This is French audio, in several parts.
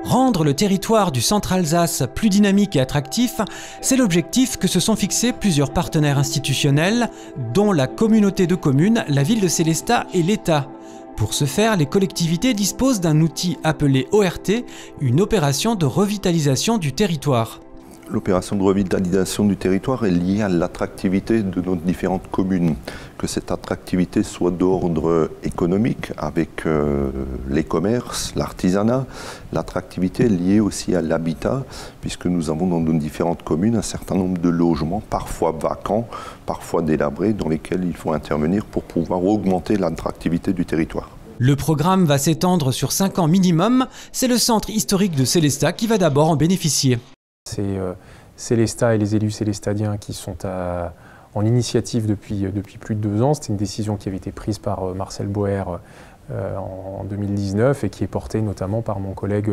Rendre le territoire du centre Alsace plus dynamique et attractif, c'est l'objectif que se sont fixés plusieurs partenaires institutionnels, dont la communauté de communes, la ville de Sélestat et l'État. Pour ce faire, les collectivités disposent d'un outil appelé ORT, une opération de revitalisation du territoire. L'opération de revitalisation du territoire est liée à l'attractivité de nos différentes communes. Que cette attractivité soit d'ordre économique avec les commerces, l'artisanat. L'attractivité est liée aussi à l'habitat, puisque nous avons dans nos différentes communes un certain nombre de logements, parfois vacants, parfois délabrés, dans lesquels il faut intervenir pour pouvoir augmenter l'attractivité du territoire. Le programme va s'étendre sur 5 ans minimum. C'est le centre historique de Sélestat qui va d'abord en bénéficier. C'est Sélestat et les élus célestadiens qui sont en initiative depuis plus de 2 ans. C'était une décision qui avait été prise par Marcel Boer en 2019 et qui est portée notamment par mon collègue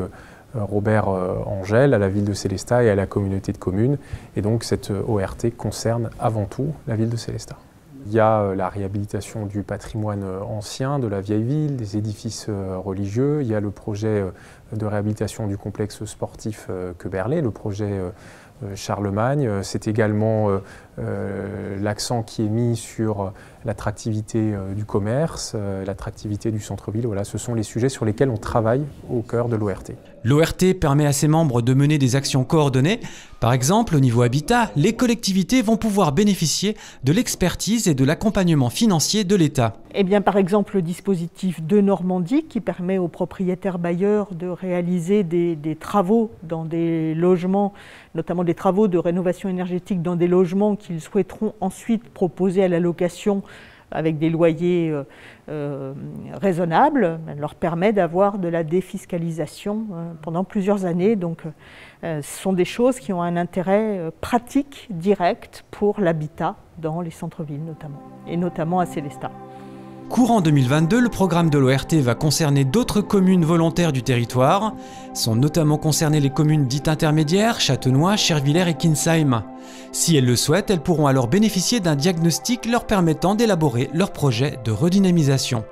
Robert Angel à la ville de Sélestat et à la communauté de communes. Et donc cette ORT concerne avant tout la ville de Sélestat. Il y a la réhabilitation du patrimoine ancien de la vieille ville, des édifices religieux. Il y a le projet de réhabilitation du complexe sportif Queberlé, le projet Charlemagne. C'est également l'accent qui est mis sur l'attractivité du commerce, l'attractivité du centre-ville. Voilà, ce sont les sujets sur lesquels on travaille au cœur de l'ORT. L'ORT permet à ses membres de mener des actions coordonnées. Par exemple, au niveau habitat, les collectivités vont pouvoir bénéficier de l'expertise et de l'accompagnement financier de l'État. Eh bien, par exemple, le dispositif de Normandie qui permet aux propriétaires bailleurs de réaliser des travaux dans des logements, notamment des travaux de rénovation énergétique dans des logements qu'ils souhaiteront ensuite proposer à la location avec des loyers raisonnables, leur permet d'avoir de la défiscalisation pendant plusieurs années. Donc, ce sont des choses qui ont un intérêt pratique, direct pour l'habitat dans les centres-villes notamment, et notamment à Sélestat. Courant 2022, le programme de l'ORT va concerner d'autres communes volontaires du territoire. Sont notamment concernées les communes dites intermédiaires, Châtenois, Chervillers et Kinsheim. Si elles le souhaitent, elles pourront alors bénéficier d'un diagnostic leur permettant d'élaborer leur projet de redynamisation.